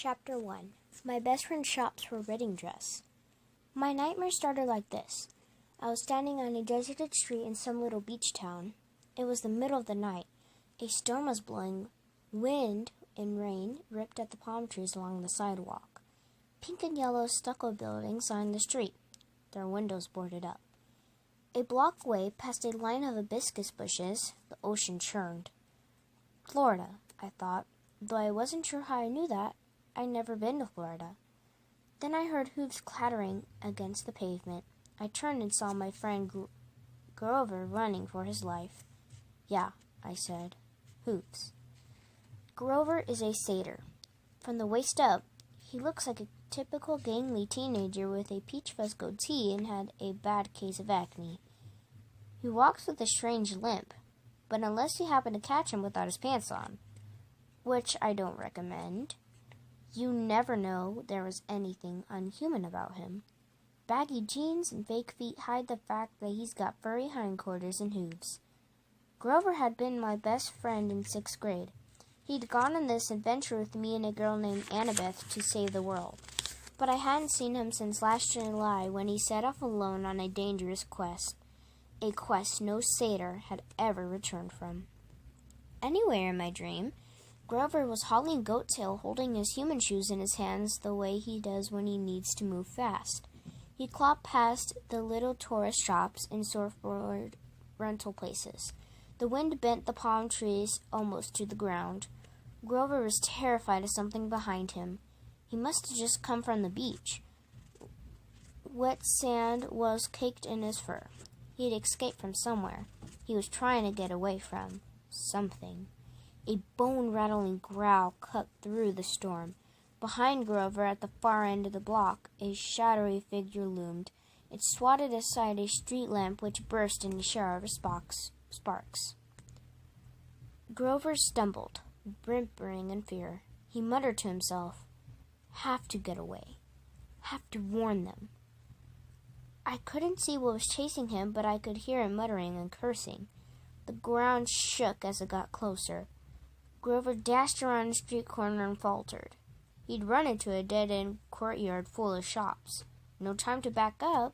Chapter 1. My best friend shops for wedding dress. My nightmare started like this. I was standing on a deserted street in some little beach town. It was the middle of the night. A storm was blowing. Wind and rain ripped at the palm trees along the sidewalk. Pink and yellow stucco buildings lined the street, their windows boarded up. A block away, past a line of hibiscus bushes, the ocean churned. Florida, I thought, though I wasn't sure how I knew that. I'd never been to Florida. Then I heard hooves clattering against the pavement. I turned and saw my friend Grover running for his life. Yeah, I said. Hooves. Grover is a satyr. From the waist up, he looks like a typical gangly teenager with a peach fuzz goatee and had a bad case of acne. He walks with a strange limp, but unless you happen to catch him without his pants on, which I don't recommend, you never know there was anything unhuman about him. Baggy jeans and fake feet hide the fact that he's got furry hindquarters and hooves. Grover had been my best friend in 6th grade. He'd gone on this adventure with me and a girl named Annabeth to save the world. But I hadn't seen him since last July when he set off alone on a dangerous quest. A quest no satyr had ever returned from. Anywhere in my dream, Grover was hauling goat tail, holding his human shoes in his hands the way he does when he needs to move fast. He clopped past the little tourist shops and surfboard rental places. The wind bent the palm trees almost to the ground. Grover was terrified of something behind him. He must have just come from the beach. Wet sand was caked in his fur. He had escaped from somewhere. He was trying to get away from something. A bone-rattling growl cut through the storm. Behind Grover, at the far end of the block, a shadowy figure loomed. It swatted aside a street lamp which burst in a shower of sparks. Grover stumbled, whimpering in fear. He muttered to himself, "Have to get away. Have to warn them." I couldn't see what was chasing him, but I could hear him muttering and cursing. The ground shook as it got closer. Grover dashed around a street corner and faltered. He'd run into a dead-end courtyard full of shops. No time to back up.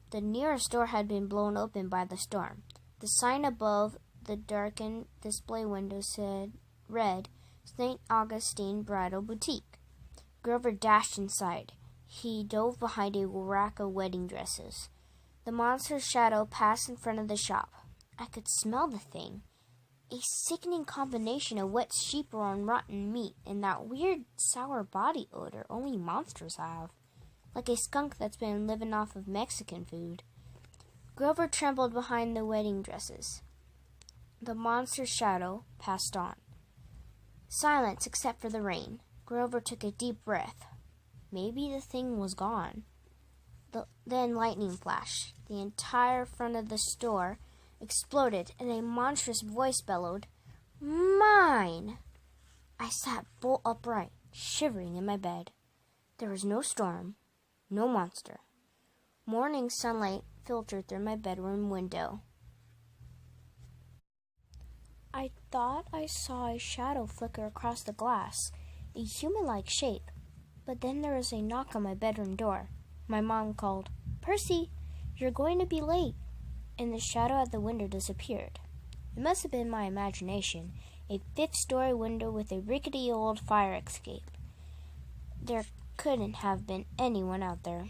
The nearest door had been blown open by the storm. The sign above the darkened display window read, St. Augustine Bridal Boutique. Grover dashed inside. He dove behind a rack of wedding dresses. The monster's shadow passed in front of the shop. I could smell the thing. A sickening combination of wet sheep roll and rotten meat and that weird sour body odor only monsters have. Like a skunk that's been living off of Mexican food. Grover trembled behind the wedding dresses. The monster's shadow passed on. Silence except for the rain. Grover took a deep breath. Maybe the thing was gone. Then lightning flashed. The entire front of the store exploded, and a monstrous voice bellowed, "Mine!" I sat bolt upright, shivering in my bed. There was no storm, no monster. Morning sunlight filtered through my bedroom window. I thought I saw a shadow flicker across the glass, a human-like shape. But then there was a knock on my bedroom door. My mom called, "Percy, you're going to be late." And the shadow at the window disappeared. It must have been my imagination, a 5th-story window with a rickety old fire escape. There couldn't have been anyone out there.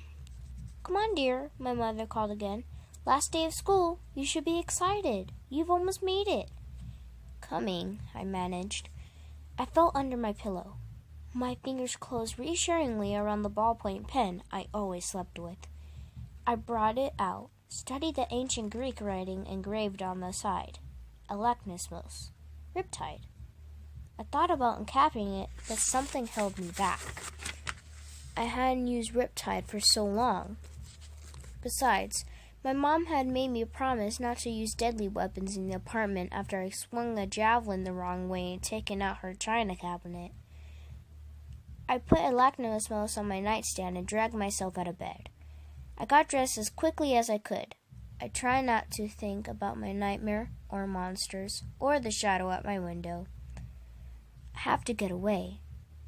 "Come on, dear," my mother called again. "Last day of school. You should be excited. You've almost made it." "Coming," I managed. I felt under my pillow. My fingers closed reassuringly around the ballpoint pen I always slept with. I brought it out, studied the ancient Greek writing engraved on the side. Elachnismos. Riptide. I thought about uncapping it, but something held me back. I hadn't used Riptide for so long. Besides, my mom had made me promise not to use deadly weapons in the apartment after I swung a javelin the wrong way and taken out her china cabinet. I put Elachnismos on my nightstand and dragged myself out of bed. I got dressed as quickly as I could. I tried not to think about my nightmare, or monsters, or the shadow at my window. Have to get away.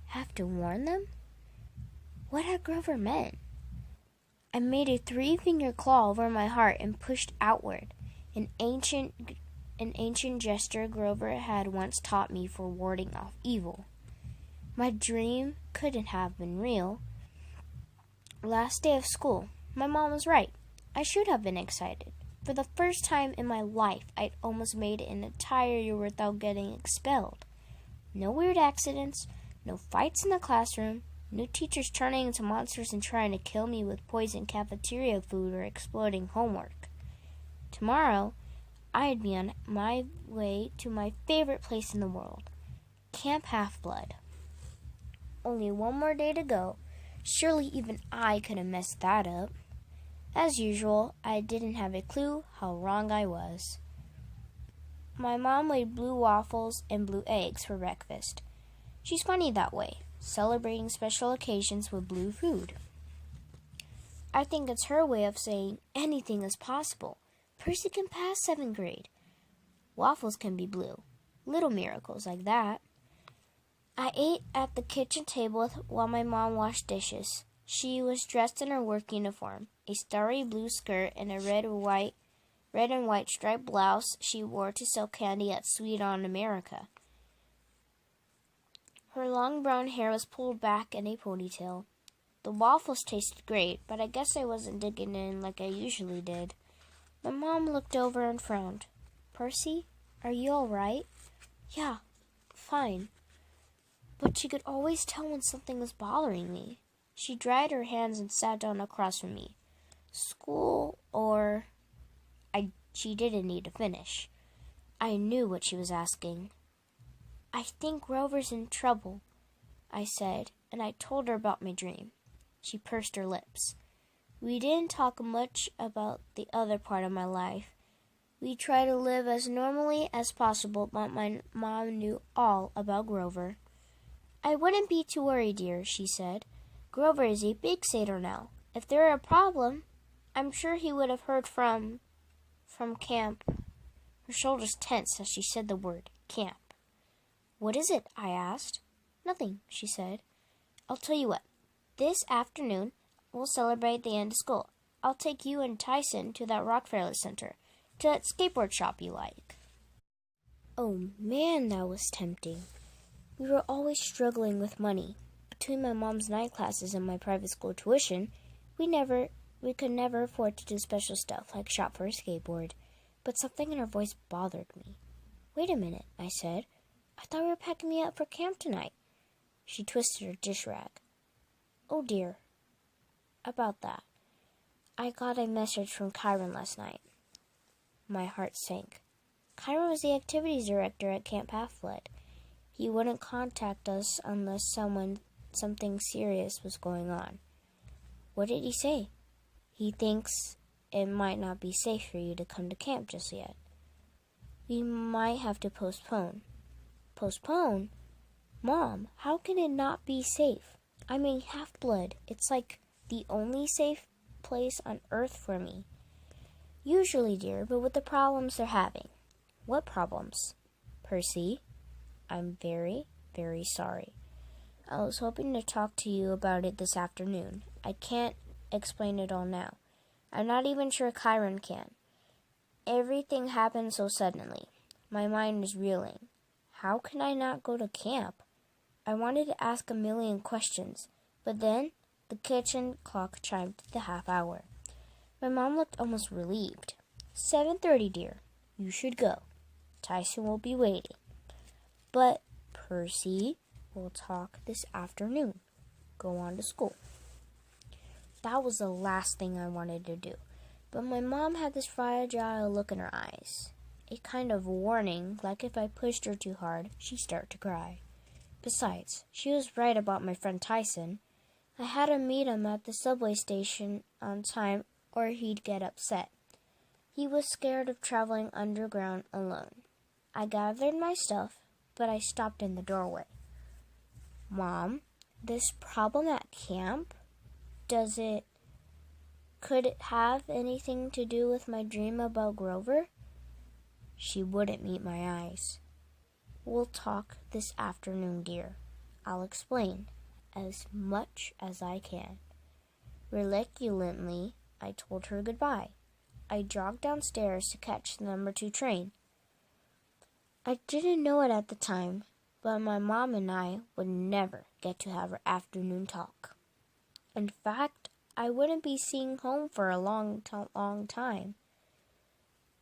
Have to warn them? What had Grover meant? I made a 3-finger claw over my heart and pushed outward, an ancient gesture Grover had once taught me for warding off evil. My dream couldn't have been real. Last day of school. My mom was right. I should have been excited. For the first time in my life, I'd almost made it an entire year without getting expelled. No weird accidents, no fights in the classroom, no teachers turning into monsters and trying to kill me with poisoned cafeteria food or exploding homework. Tomorrow, I'd be on my way to my favorite place in the world, Camp Half-Blood. Only one more day to go. Surely even I could have messed that up. As usual, I didn't have a clue how wrong I was. My mom made blue waffles and blue eggs for breakfast. She's funny that way, celebrating special occasions with blue food. I think it's her way of saying anything is possible. Percy can pass 7th grade. Waffles can be blue. Little miracles like that. I ate at the kitchen table while my mom washed dishes. She was dressed in her work uniform, a starry blue skirt and a red and white striped blouse she wore to sell candy at Sweet on America. Her long brown hair was pulled back in a ponytail. The waffles tasted great, but I guess I wasn't digging in like I usually did. My mom looked over and frowned. "Percy, are you all right?" "Yeah, fine." But she could always tell when something was bothering me. She dried her hands and sat down across from me. School or... She didn't need to finish. I knew what she was asking. "I think Grover's in trouble," I said, and I told her about my dream. She pursed her lips. We didn't talk much about the other part of my life. We tried to live as normally as possible, but my mom knew all about Grover. "I wouldn't be too worried, dear," she said. "Grover is a big satyr now. If there were a problem, I'm sure he would have heard from camp." Her shoulders tensed as she said the word camp. "What is it?" I asked. "Nothing," she said. "I'll tell you what. This afternoon, we'll celebrate the end of school. I'll take you and Tyson to that Rockefeller Center, to that skateboard shop you like." Oh man, that was tempting. We were always struggling with money. Between my mom's night classes and my private school tuition, we could never afford to do special stuff like shop for a skateboard. But something in her voice bothered me. "Wait a minute," I said. "I thought we were packing me up for camp tonight." She twisted her dish rag. "Oh dear. About that. I got a message from Kyron last night." My heart sank. Kyron was the activities director at Camp Half-Blood. He wouldn't contact us unless something serious was going on. "What did he say?" "He thinks it might not be safe for you to come to camp just yet. We might have to postpone." "Postpone? Mom, how can it not be safe? I'm a half-blood. It's like the only safe place on earth for me." "Usually, dear, but with the problems they're having." "What problems?" "Percy, I'm very, very sorry. I was hoping to talk to you about it this afternoon. I can't explain it all now. I'm not even sure Kyron can. Everything happened so suddenly. My mind is reeling. How can I not go to camp?" I wanted to ask a million questions, but then the kitchen clock chimed the half hour. My mom looked almost relieved. 7:30, dear. You should go. Tyson will be waiting. "But, Percy, we'll talk this afternoon. Go on to school." That was the last thing I wanted to do, but my mom had this fragile look in her eyes. A kind of warning, like if I pushed her too hard, she'd start to cry. Besides, she was right about my friend Tyson. I had to meet him at the subway station on time or he'd get upset. He was scared of traveling underground alone. I gathered my stuff, but I stopped in the doorway. "Mom, this problem at camp, could it have anything to do with my dream about Grover?" She wouldn't meet my eyes. "We'll talk this afternoon, dear. I'll explain as much as I can. Reluctantly, I told her goodbye. I jogged downstairs to catch the number 2 train. I didn't know it at the time, but my mom and I would never get to have our afternoon talk. In fact, I wouldn't be seeing home for a long time.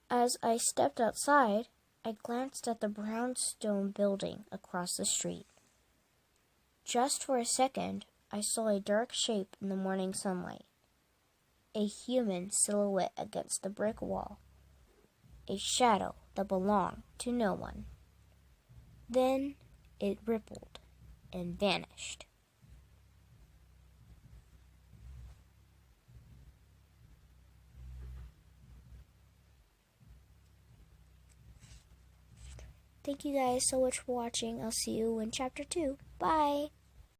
As I stepped outside, I glanced at the brownstone building across the street. Just for a second, I saw a dark shape in the morning sunlight. A human silhouette against the brick wall. A shadow that belonged to no one. Then it rippled and vanished. Thank you guys so much for watching. I'll see you in chapter 2. Bye!